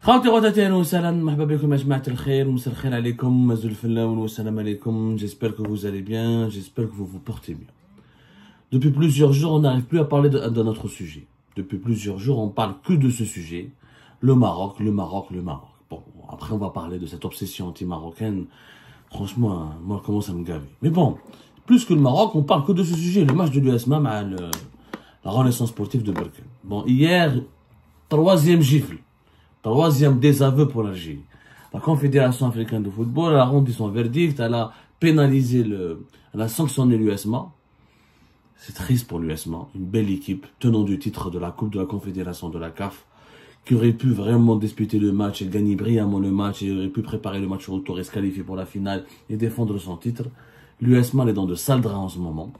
خواتي خواتاتي اهلا وسهلا مرحبا بكم يا جماعه الخير ومساء الخير عليكم مازال الفلاون والسلام عليكم. J'espère que vous allez bien, j'espère que vous vous portez bien. Depuis plusieurs jours, on n'arrive plus à parler de notre sujet. Depuis plusieurs jours, on parle que de ce sujet. Le Maroc, le Maroc, le Maroc. Bon, après on va parler de cette obsession anti-marocaine. Franchement, moi, elle commence à me gaver. Mais bon, plus que le Maroc, on parle que de ce sujet. Le match de l'USMA, la Renaissance sportive de Berkane. Bon, hier, troisième gifle. Troisième désaveu pour l'Algérie. La Confédération africaine de football a rendu son verdict, elle a pénalisé elle a sanctionné l'USMA. C'est triste pour l'USMA, une belle équipe, tenant du titre de la Coupe de la Confédération de la CAF, qui aurait pu vraiment disputer le match et gagner brillamment le match et aurait pu préparer le match retour et se qualifier pour la finale et défendre son titre. L'USMA est dans de sales draps en ce moment.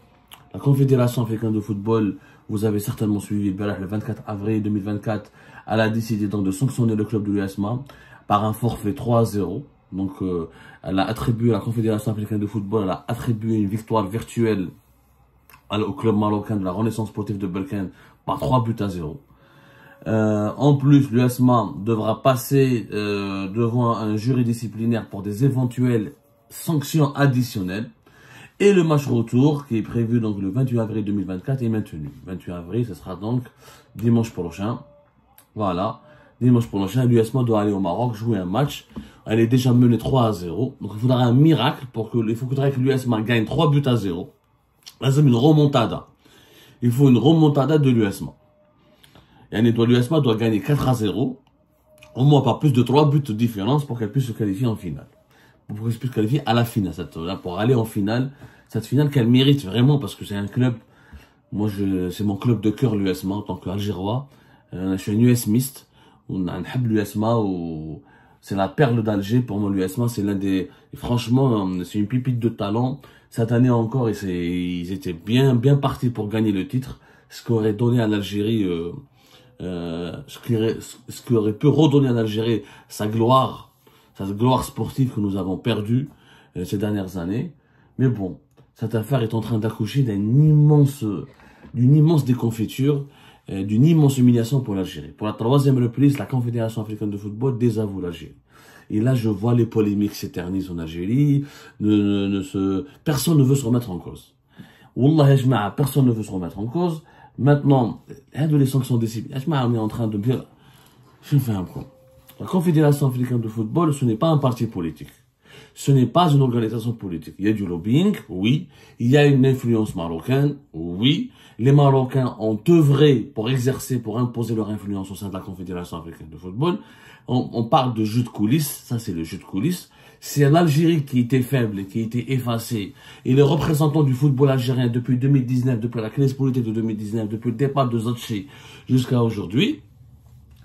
La Confédération africaine de football, vous avez certainement suivi le 24 avril 2024, elle a décidé donc de sanctionner le club de l'USMA par un forfait 3-0. Donc, elle a attribué, la Confédération africaine de football, elle a attribué une victoire virtuelle au club marocain de la Renaissance sportive de Berkane par 3-0. En plus, l'USMA devra passer devant un jury disciplinaire pour des éventuelles sanctions additionnelles. Et le match retour, qui est prévu donc le 28 avril 2024, est maintenu. 28 avril, ce sera donc dimanche prochain. Voilà. Dimanche prochain, l'USMA doit aller au Maroc jouer un match. Elle est déjà menée 3-0. Donc il faudra un miracle il faudrait que l'USMA gagne 3-0. Là, c'est une remontada. Il faut une remontada de l'USMA. Et l'USMA doit gagner 4-0. Au moins pas plus de 3 buts de différence pour qu'elle puisse se qualifier en finale. Pour qu'elle puisse se qualifier à la finale. Pour aller en finale. Cette finale qu'elle mérite vraiment parce que c'est un club. Moi, c'est mon club de cœur, l'USMA, en tant qu'Algérois. Je suis un USMiste. On a un hab l'USMA où c'est la perle d'Alger. Pour moi, l'USMA, c'est franchement, c'est une pipite de talent. Cette année encore, ils étaient bien partis pour gagner le titre. Ce qui aurait donné à l'Algérie, ce qui aurait pu redonner à l'Algérie sa gloire sportive que nous avons perdue ces dernières années. Mais bon, cette affaire est en train d'accoucher d'une immense déconfiture, d'une immense humiliation pour l'Algérie. Pour la troisième reprise, la Confédération africaine de football désavoue l'Algérie. Et là, je vois les polémiques s'éternisent en Algérie. Personne ne veut se remettre en cause. Wallah, personne ne veut se remettre en cause. Maintenant, les sanctions disciplinaires, on est en train de dire, je fais un point. La Confédération africaine de football, ce n'est pas un parti politique. Ce n'est pas une organisation politique. Il y a du lobbying, oui. Il y a une influence marocaine, oui. Les Marocains ont œuvré pour imposer leur influence au sein de la Confédération africaine de football. On parle de jeu de coulisses, ça c'est le jeu de coulisses. C'est l'Algérie qui était faible et qui était effacée. Et les représentants du football algérien depuis 2019, depuis la crise politique de 2019, depuis le départ de Zotchi jusqu'à aujourd'hui,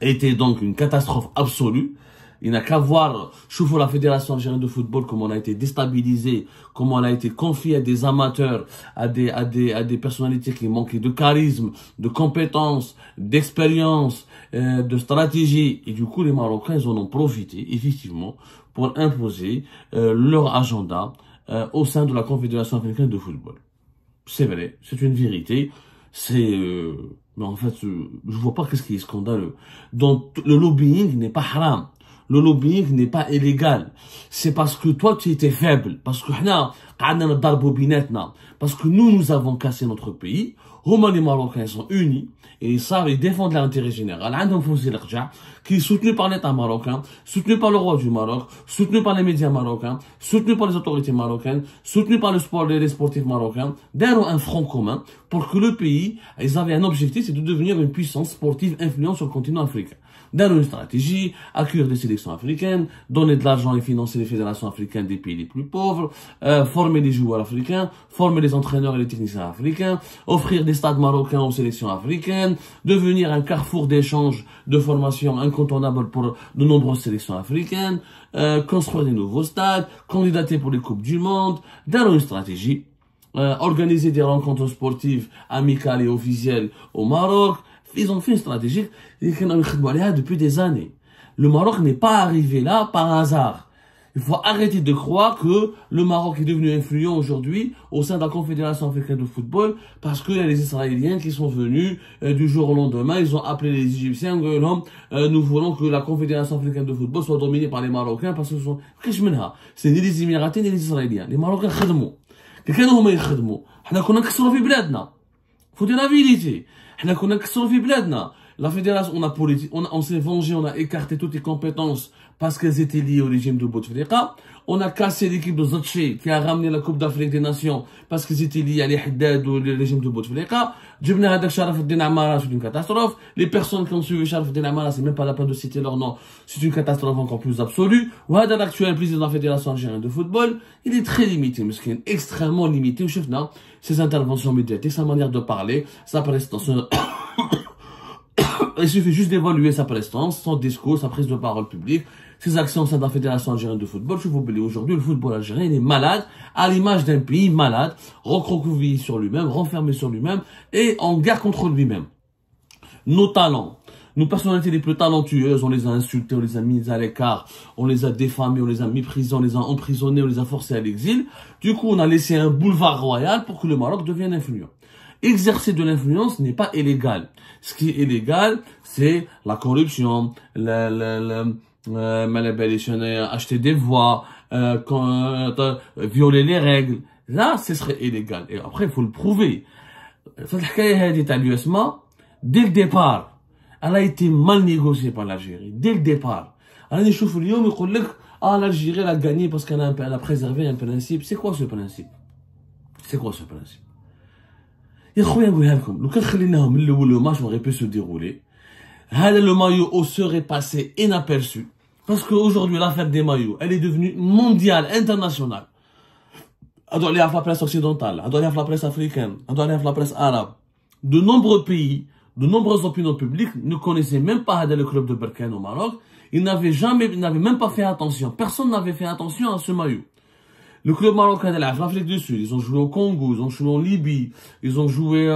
était donc une catastrophe absolue. Il n'a qu'à voir, chauffe la Fédération algérienne de football, comment on a été déstabilisé, comment elle a été confiée à des amateurs, à des personnalités qui manquaient de charisme, de compétences, d'expérience, de stratégie. Et du coup, les Marocains, ils en ont profité, effectivement, pour imposer leur agenda au sein de la Confédération africaine de football. C'est vrai, c'est une vérité. Mais en fait, je vois pas qu'est-ce qui est scandaleux. Donc, le lobbying n'est pas haram. Le lobbying n'est pas illégal. C'est parce que toi, tu étais faible. Parce que nous avons cassé notre pays. Les Marocains sont unis. Et ils savent, ils défendent l'intérêt général. Qui est soutenu par l'État marocain, soutenu par le roi du Maroc, soutenu par les médias marocains, soutenu par les autorités marocaines, soutenu par le sport et les sportifs marocains, d'avoir un front commun pour que le pays, ils avaient un objectif, c'est de devenir une puissance sportive influente sur le continent africain. Donner une stratégie, accueillir des sélections africaines, donner de l'argent et financer les fédérations africaines des pays les plus pauvres, former les joueurs africains, former les entraîneurs et les techniciens africains, offrir des stades marocains aux sélections africaines, devenir un carrefour d'échange de formation incontournable pour de nombreuses sélections africaines, construire des nouveaux stades, candidater pour les Coupes du Monde, donner une stratégie, organiser des rencontres sportives amicales et officielles au Maroc. Ils ont fait une stratégie depuis des années. Le Maroc n'est pas arrivé là par hasard. Il faut arrêter de croire que le Maroc est devenu influent aujourd'hui au sein de la Confédération africaine de football parce qu'il y a les Israéliens qui sont venus du jour au lendemain. Ils ont appelé les Égyptiens. Nous voulons que la Confédération africaine de football soit dominée par les Marocains parce que c'est ni les Émiratis ni les Israéliens. Les Marocains خدموا. كانوا هما يخدموا. حنا كنا نكسروا في بلادنا. Faut dire la vérité. حنا كنا نكسروا في بلادنا. La fédération, on s'est vengé, on a écarté toutes les compétences parce qu'elles étaient liées au régime de Bouteflika. On a cassé l'équipe de Zotché qui a ramené la Coupe d'Afrique des Nations parce qu'ils étaient liés à l'Ihdad ou le régime de Bouteflika. Djibna Hadak Sharaf el-Din Amara, c'est une catastrophe. Les personnes qui ont suivi Sharaf el-Din Amara, c'est même pas la peine de citer leur nom. C'est une catastrophe encore plus absolue. Ouhada, l'actuel président de la Fédération algérienne de football, il est très limité, mesquin, extrêmement limité. Au chef, non, ses interventions médiatiques, sa manière de parler, sa prestance. Il suffit juste d'évaluer sa prestance, son discours, sa prise de parole publique, ses actions au sein de la Fédération algérienne de football. Je vous oublier aujourd'hui, le football algérien, il est malade, à l'image d'un pays malade, recroquevillé sur lui-même, renfermé sur lui-même, et en guerre contre lui-même. Nos talents, nos personnalités les plus talentueuses, on les a insultés, on les a mis à l'écart, on les a défamés, on les a méprisés, on les a emprisonnés, on les a forcés à l'exil. Du coup, on a laissé un boulevard royal pour que le Maroc devienne influent. Exercer de l'influence n'est pas illégal. Ce qui est illégal, c'est la corruption, acheter des voix, violer les règles. Là, ce serait illégal. Et après, il faut le prouver. Dès le départ, elle a été mal négociée par l'Algérie. Dès le départ. L'Algérie a gagné parce qu'elle a préservé un principe. C'est quoi ce principe? C'est quoi ce principe? يا خويا نقولها لكم لو كان خليناهم من الاول لو ماتش aurait pu se dérouler هذا le maillot serait passé inaperçu parce que aujourd'hui l'affaire des maillots elle est devenue mondiale internationale elle doit aller à la presse occidentale elle doit aller à la presse africaine elle doit aller à la presse arabe de nombreux pays de nombreuses opinions publiques ne connaissaient même pas le club de Berkane au Maroc ils n'avaient même pas fait attention personne n'avait fait attention à ce maillot. Le club marocain de l'Afrique du Sud, ils ont joué au Congo, ils ont joué en Libye, ils ont joué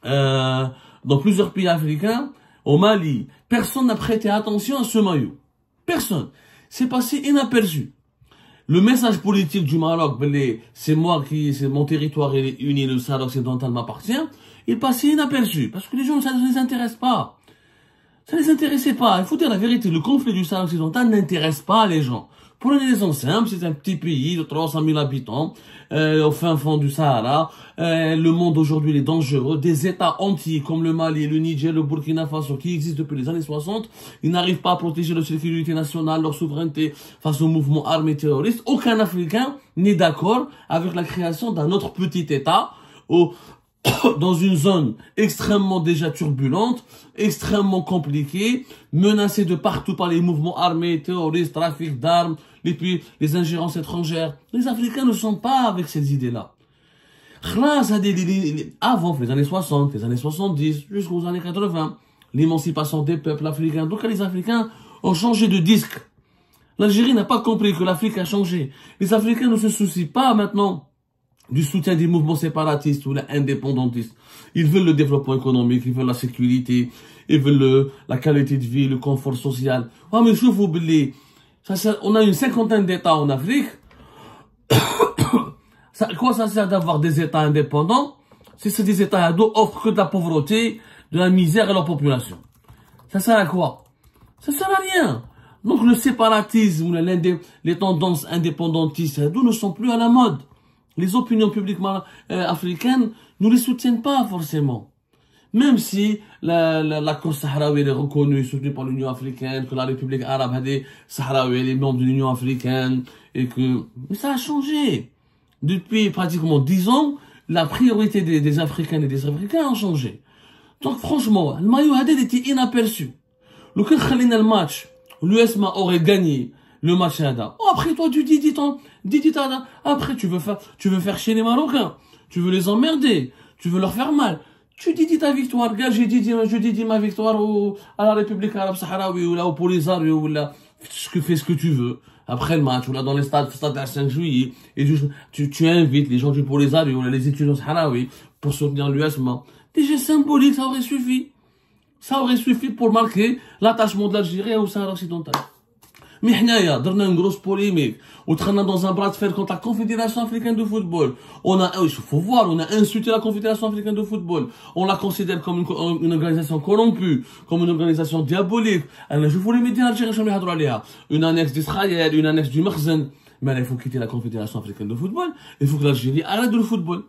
dans plusieurs pays africains, au Mali. Personne n'a prêté attention à ce maillot. Personne. C'est passé inaperçu. Le message politique du Maroc, c'est mon territoire uni, le Sahara occidental m'appartient, il passait inaperçu. Parce que les gens, ça ne les intéresse pas. Ça ne les intéressait pas. Il faut dire la vérité, le conflit du Sahara occidental n'intéresse pas les gens. Pour une raison simple, c'est un petit pays de 300 000 habitants, au fin fond du Sahara. Le monde aujourd'hui est dangereux. Des États entiers comme le Mali, le Niger, le Burkina Faso, qui existent depuis les années 60, ils n'arrivent pas à protéger leur sécurité nationale, leur souveraineté face aux mouvements armés terroristes. Aucun Africain n'est d'accord avec la création d'un autre petit État dans une zone extrêmement déjà turbulente, extrêmement compliquée, menacée de partout par les mouvements armés, terroristes, trafic d'armes, les ingérences étrangères. Les Africains ne sont pas avec ces idées-là. Avant, les années 60, les années 70, jusqu'aux années 80, l'émancipation des peuples africains. Donc les Africains ont changé de disque. L'Algérie n'a pas compris que l'Afrique a changé. Les Africains ne se soucient pas maintenant du soutien des mouvements séparatistes ou indépendantistes. Ils veulent le développement économique, ils veulent la sécurité, ils veulent la qualité de vie, le confort social. Ah, mais je vous oublier, on a une cinquantaine d'États en Afrique. Quoi ça sert d'avoir des États indépendants si des États ados offrent que de la pauvreté, de la misère à leur population? Ça sert à quoi? Ça sert à rien. Donc le séparatisme, les tendances indépendantistes ne sont plus à la mode. Les opinions publiques africaines ne les soutiennent pas forcément. Même si la cause sahraoui est reconnue, soutenue par l'Union africaine, que la République arabe sahraoui est membre de l'Union africaine, et que... Mais ça a changé. Depuis pratiquement 10 ans, la priorité des Africaines et des Africains a changé. Donc franchement, le maillot Hadid était inaperçu. Le match, l'USMA aurait gagné le match Hada. Oh, après toi, tu dis après tu veux faire chier les Marocains. Tu veux les emmerder. Tu veux leur faire mal. Tu dis ta victoire. Regarde, je dis ma victoire à la République arabe sahraoui ou là au Polisario ou là. Fais ce que tu veux. Après le match, ou là dans les stades à 5 juillet, et tu invites les gens du Polisario ou là, les étudiants sahraouis pour soutenir l'USMA. Des gestes symboliques, ça aurait suffi. Ça aurait suffi pour marquer l'attachement de l'Algérie au Sahara occidental. Mais حنايا درنا une grosse polémique ودخلنا dans un bras de fer contre la Confédération africaine de football. Il faut voir, on a insulté la Confédération africaine de football. On la considère comme une organisation corrompue, comme une organisation diabolique. Je vous les médias algériens, une annexe d'Israël, une annexe du Makhzen. Mais là, il faut quitter la Confédération africaine de football. Il faut que l'Algérie arrête le football.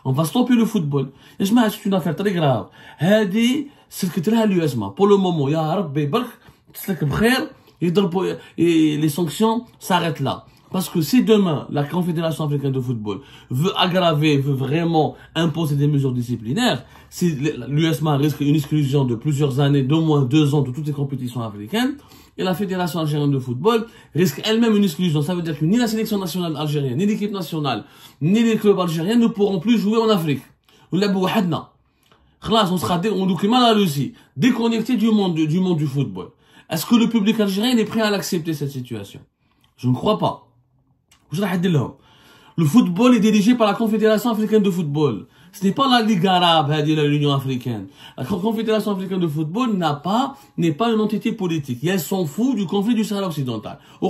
On va stopper le football. Et je c'est une affaire très grave. هذه سلكتها l'UESMA. Pour le moment, يا ربي يبارك تسلك بخير يضربوا et les sanctions s'arrêtent là. Parce que si demain, la Confédération africaine de football veut aggraver, veut vraiment imposer des mesures disciplinaires, si l'UESMA risque une exclusion de plusieurs années, d'au moins 2 ans de toutes les compétitions africaines, et la Fédération algérienne de football risque elle-même une exclusion. Ça veut dire que ni la sélection nationale algérienne, ni l'équipe nationale, ni les clubs algériens ne pourront plus jouer en Afrique. On sera comme la Russie, déconnecté du monde du football. Est-ce que le public algérien est prêt à l'accepter, cette situation? Je ne crois pas. Le football est dirigé par la Confédération africaine de football. Ce n'est pas la Ligue arabe, l'Union africaine. La Confédération africaine de football n'est pas une entité politique. Et elle s'en fout du conflit du Sahara occidental. À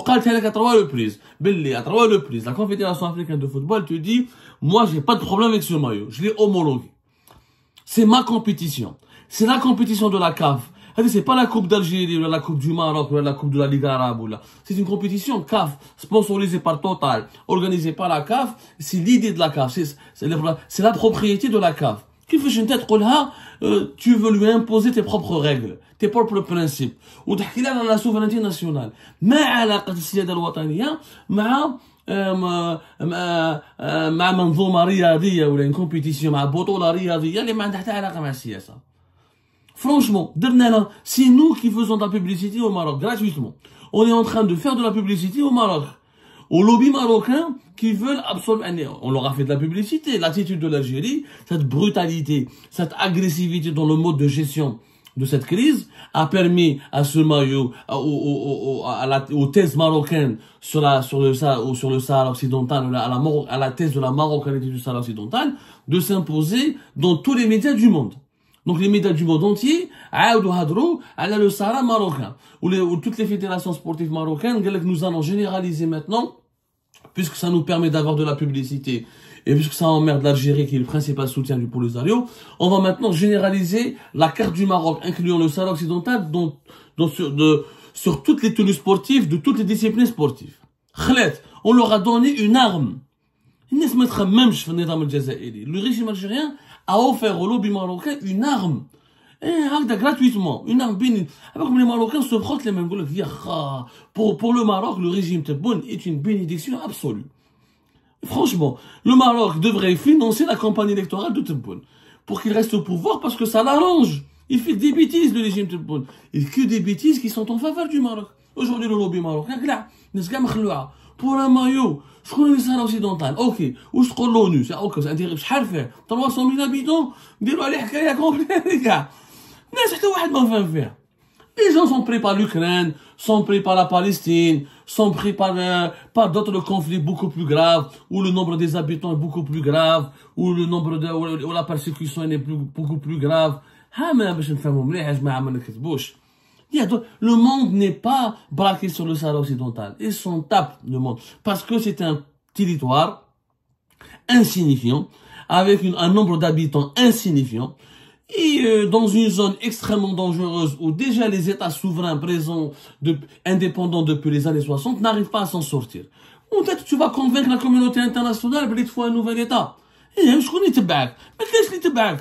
3 reprises, la Confédération africaine de football te dit, moi, j'ai pas de problème avec ce maillot. Je l'ai homologué. C'est ma compétition. C'est la compétition de la CAF. C'est pas la Coupe d'Algérie, ou la Coupe du Maroc, ou la Coupe de la Ligue arabe, c'est une compétition CAF, sponsorisée par Total, organisée par la CAF, c'est l'idée de la CAF, c'est la propriété de la CAF. Tu veux lui imposer tes propres règles, tes propres principes, ou la souveraineté nationale. Mais à la السيادة الوطنية مع منظومة رياضية ولا une compétition مع بطولة رياضية اللي ما عندها حتى علاقة مع السياسة. Franchement, c'est nous qui faisons de la publicité au Maroc, gratuitement. On est en train de faire de la publicité au Maroc. Au lobby marocain qui veulent absolument... On leur a fait de la publicité. L'attitude de l'Algérie, cette brutalité, cette agressivité dans le mode de gestion de cette crise a permis à ce maillot, aux thèses marocaines sur le Sahara occidental, à la thèse de la marocanité du Sahara occidental, de s'imposer dans tous les médias du monde. Donc les médias du monde entier, le Sahara marocain, où toutes les fédérations sportives marocaines, nous allons généraliser maintenant, puisque ça nous permet d'avoir de la publicité, et puisque ça emmerde l'Algérie qui est le principal soutien du Polisario, on va maintenant généraliser la carte du Maroc, incluant le Sahara occidental, sur toutes les tenues sportives, de toutes les disciplines sportives. On leur a donné une arme. Le régime algérien a offert au lobby marocain une arme. Gratuitement. Une arme bénie. Alors que les Marocains se frottent les mains. Pour le Maroc, le régime Tebboune est une bénédiction absolue. Franchement, le Maroc devrait financer la campagne électorale de Tebboune pour qu'il reste au pouvoir parce que ça l'arrange. Il fait des bêtises, le régime Tebboune. Et que des bêtises qui sont en faveur du Maroc. Aujourd'hui, le lobby marocain, pour un maillot, je connais le Sahara occidental, ok, où je trouve l'ONU, c'est ok, c'est intéressant, je vais faire 300 000 habitants, dis-le, allez, حكاية complète, les gars. Les gens sont pris par l'Ukraine, sont pris par la Palestine, sont pris par d'autres conflits beaucoup plus graves, où le nombre des habitants est beaucoup plus grave, où la persécution est beaucoup plus grave. Le monde n'est pas braqué sur le Sahara occidental. Ils s'en tapent, le monde. Parce que c'est un territoire insignifiant, avec un nombre d'habitants insignifiant, et dans une zone extrêmement dangereuse où déjà les États souverains présents, indépendants depuis les années 60, n'arrivent pas à s'en sortir. Peut-être tu vas convaincre la communauté internationale, il te faut un nouvel État. Je connais Tebak. Mais qu'est-ce que Tebak?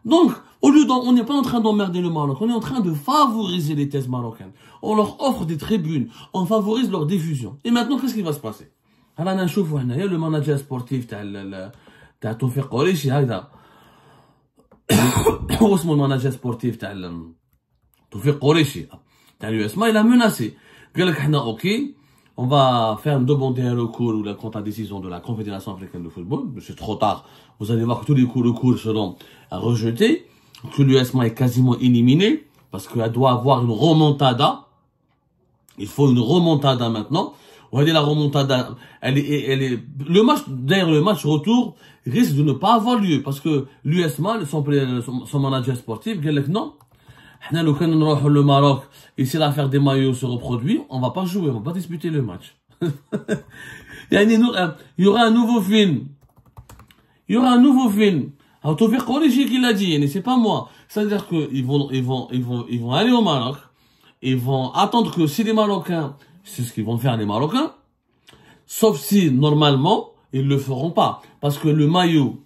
Donc, on n'est pas en train d'emmerder le Maroc, on est en train de favoriser les thèses marocaines. On leur offre des tribunes, on favorise leur diffusion. Et maintenant, qu'est-ce qui va se passer? Le manager sportif, t'as Tawfiq Quraishi, le manager sportif, Tawfiq Quraishi, l'UESMA, il a menacé. Ok, on va faire une demande un recours contre la décision de la Confédération africaine de football. C'est trop tard. Vous allez voir que tous les recours seront rejetés. Que l'UESMA est quasiment éliminée. Parce qu'elle doit avoir une remontada. Il faut une remontada maintenant. On va dire la remontada. D'ailleurs, le match retour risque de ne pas avoir lieu. Parce que l'UESMA, son manager sportif, il dit non. Nous, quand on va le Maroc, ici l'affaire des maillots se reproduit, on va pas jouer, on va pas disputer le match. Il y aura un nouveau film. Il y aura un nouveau film. Alors, Tawfiq Kourechi qui l'a dit, c'est pas moi. C'est-à-dire qu'ils vont aller au Maroc, ils vont attendre que si les Marocains, c'est ce qu'ils vont faire les Marocains, sauf si, normalement, ils le feront pas. Parce que le maillot,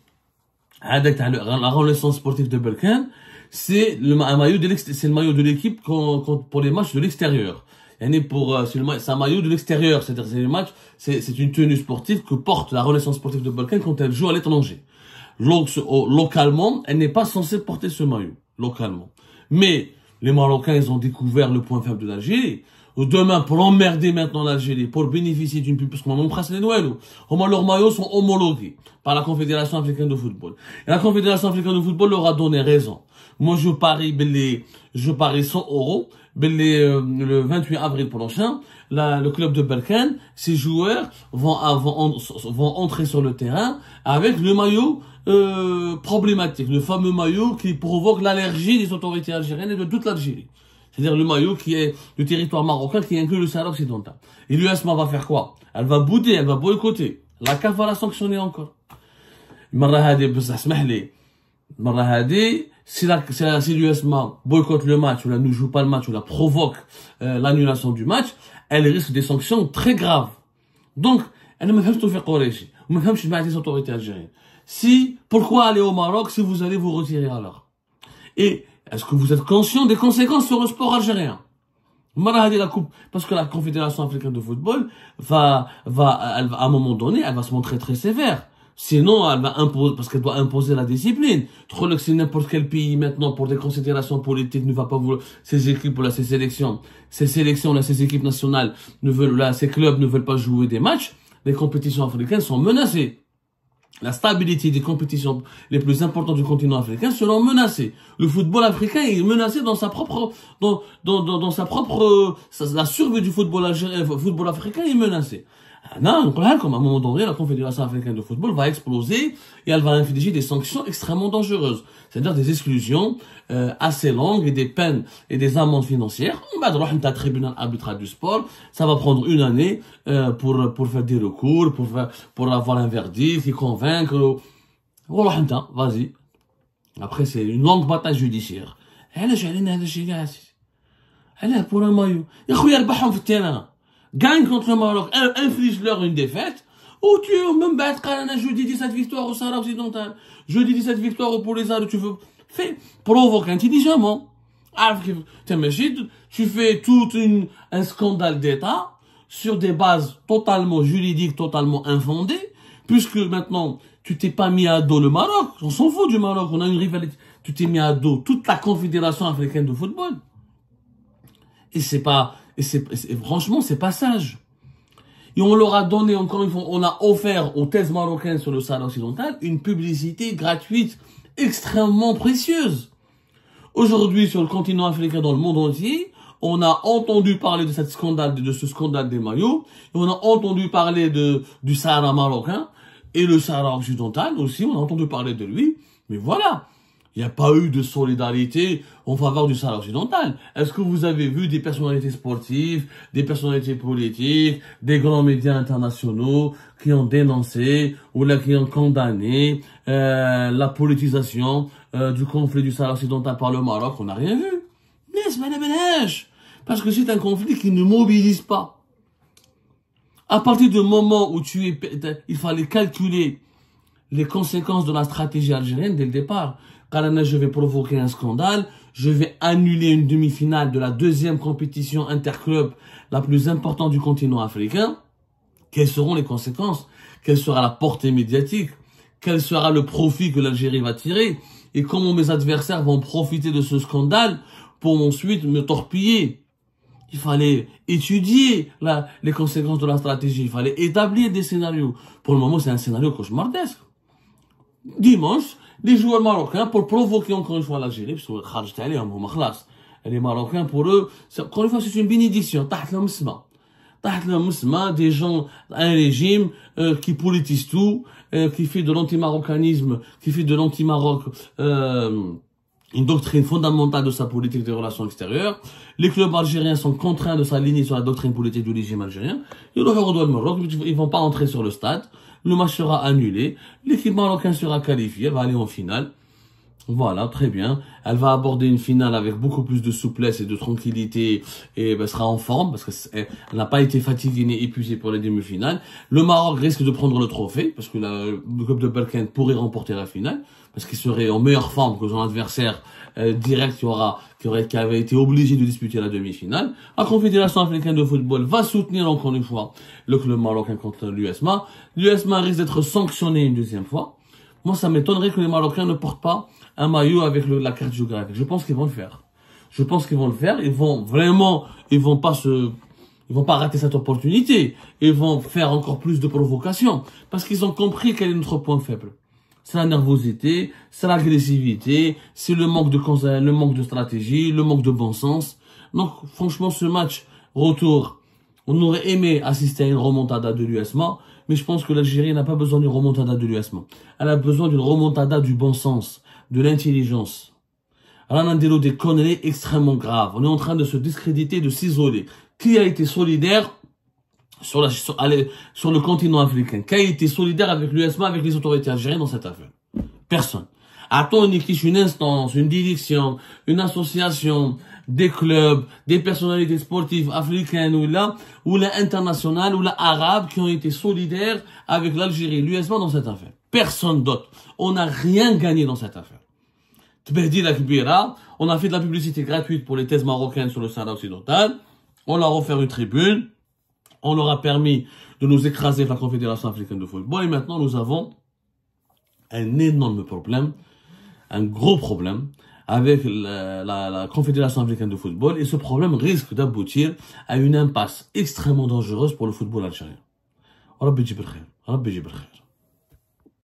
avec la renaissance sportive de Berkane, c'est le maillot de l'équipe pour les matchs de l'extérieur. C'est un maillot de l'extérieur, c'est-à-dire c'est une tenue sportive que porte la renaissance sportive de Berkane quand elle joue à l'étranger. Localement, elle n'est pas censée porter ce maillot, localement. Mais les Marocains, ils ont découvert le point faible de l'Algérie. Demain, pour emmerder maintenant l'Algérie, pour bénéficier d'une pub, parce qu'on embrasse les Noël, leurs maillots sont homologués par la Confédération africaine de football. Et la Confédération africaine de football leur a donné raison. Moi, je parie 100 €, le 28 avril prochain, le club de Berkane, ses joueurs vont entrer sur le terrain avec le maillot problématique, le fameux maillot qui provoque l'allergie des autorités algériennes et de toute l'Algérie. C'est-à-dire le maillot qui est du territoire marocain qui inclut le Sahara occidental. Et l'USMA va faire quoi? Elle va bouder, elle va boycotter. La CAF va la sanctionner encore. Si l'USMA boycotte le match, ou la ne joue pas le match, ou la provoque l'annulation du match, elle risque des sanctions très graves. Donc, elle ne me fait pas faire Kourechi. Elle ne me fait pas les autorités algériennes. Pourquoi aller au Maroc si vous allez vous retirer alors? Et est-ce que vous êtes conscient des conséquences sur le sport algérien? Parce que la Confédération africaine de football à un moment donné, elle va se montrer très sévère. Sinon, elle va imposer, parce qu'elle doit imposer la discipline. Je crois que si n'importe quel pays maintenant, pour des considérations politiques, ne va pas vouloir, ses équipes, ses sélections, ses équipes nationales ces clubs ne veulent pas jouer des matchs, les compétitions africaines sont menacées. La stabilité des compétitions les plus importantes du continent africain seront menacées. Le football africain est menacé dans sa propre, la survie du football africain est menacée. Non, comme à un moment donné, la Confédération africaine de football va exploser et elle va infliger des sanctions extrêmement dangereuses. C'est-à-dire des exclusions assez longues et des peines et des amendes financières. On va droit à un tribunal arbitral du sport. Ça va prendre une année pour faire des recours, pour avoir un verdict et convaincre. Voilà, vas-y. Après, c'est une longue bataille judiciaire. Elle est pour un maillot. Il y a un terrain. Gagne contre le Maroc, inflige-leur une défaite, ou tu es même bête, jeudi 17 victoires au Sahara occidental, jeudi 17 victoires pour les Arabes, tu veux, provoque intelligemment. Tu fais tout un scandale d'État, sur des bases totalement juridiques, totalement infondées, puisque maintenant, tu t'es pas mis à dos le Maroc, on s'en fout du Maroc, on a une rivalité, tu t'es mis à dos toute la Confédération africaine de football. Franchement, c'est pas sage. Et on leur a donné, encore une fois, on a offert aux thèses marocaines sur le Sahara occidental une publicité gratuite extrêmement précieuse. Aujourd'hui, sur le continent africain, dans le monde entier, on a entendu parler de ce scandale des maillots, et on a entendu parler du Sahara marocain, et le Sahara occidental aussi, on a entendu parler de lui, mais voilà. Il n'y a pas eu de solidarité en faveur du Sahara occidental. Est-ce que vous avez vu des personnalités sportives, des personnalités politiques, des grands médias internationaux qui ont dénoncé ou là qui ont condamné la politisation du conflit du Sahara occidental par le Maroc? On n'a rien vu. Mais c'est pas la benèche. Parce que c'est un conflit qui ne mobilise pas. À partir du moment où il fallait calculer les conséquences de la stratégie algérienne dès le départ. Je vais provoquer un scandale, je vais annuler une demi-finale de la deuxième compétition interclub la plus importante du continent africain. Quelles seront les conséquences? Quelle sera la portée médiatique? Quel sera le profit que l'Algérie va tirer? Et comment mes adversaires vont profiter de ce scandale pour ensuite me torpiller? Il fallait étudier les conséquences de la stratégie, il fallait établir des scénarios. Pour le moment, c'est un scénario cauchemardesque. Dimanche, les joueurs marocains, pour provoquer encore une fois l'Algérie, parce que les Marocains, pour eux, encore une fois, c'est une bénédiction. Des gens, un régime qui politise tout, qui fait de l'anti-marocanisme, qui fait de l'anti-Maroc une doctrine fondamentale de sa politique des relations extérieures. Les clubs algériens sont contraints de s'aligner sur la doctrine politique du régime algérien. Ils vont pas entrer sur le stade. Le match sera annulé. L'équipe marocaine sera qualifiée. Elle va aller en finale. Voilà, très bien. Elle va aborder une finale avec beaucoup plus de souplesse et de tranquillité et sera en forme parce qu'elle n'a pas été fatiguée ni épuisée pour les demi-finales. Le Maroc risque de prendre le trophée parce que le club de Berkane pourrait remporter la finale parce qu'il serait en meilleure forme que son adversaire direct qui avait été obligé de disputer la demi-finale. La Confédération africaine de football va soutenir encore une fois le club marocain contre l'USMA. L'USMA risque d'être sanctionné une deuxième fois. Moi, ça m'étonnerait que les Marocains ne portent pas un maillot avec la carte géographique. Je pense qu'ils vont le faire. Je pense qu'ils vont le faire. Ils vont pas rater cette opportunité. Ils vont faire encore plus de provocations. Parce qu'ils ont compris quel est notre point faible. C'est la nervosité, c'est l'agressivité, c'est le manque de stratégie, le manque de bon sens. Donc, franchement, ce match retour, on aurait aimé assister à une remontada de l'USMA, mais je pense que l'Algérie n'a pas besoin d'une remontada de l'USMA. Elle a besoin d'une remontada du bon sens, de l'intelligence. Là, on a des conneries extrêmement graves. On est en train de se discréditer, de s'isoler. Qui a été solidaire sur le continent africain? Qui a été solidaire avec l'USMA, avec les autorités algériennes dans cette affaire? Personne. A-t-on une instance, une direction, une association, des clubs, des personnalités sportives africaines ou là internationales ou là arabes qui ont été solidaires avec l'Algérie, l'USMA dans cette affaire? Personne d'autre. On n'a rien gagné dans cette affaire. Tbehdi la Kbira, on a fait de la publicité gratuite pour les thèses marocaines sur le Sahara occidental. On leur a offert une tribune. On leur a permis de nous écraser avec la Confédération africaine de football. Et maintenant, nous avons un énorme problème, un gros problème avec la Confédération africaine de football. Et ce problème risque d'aboutir à une impasse extrêmement dangereuse pour le football algérien. Rabbi Jibril Khair.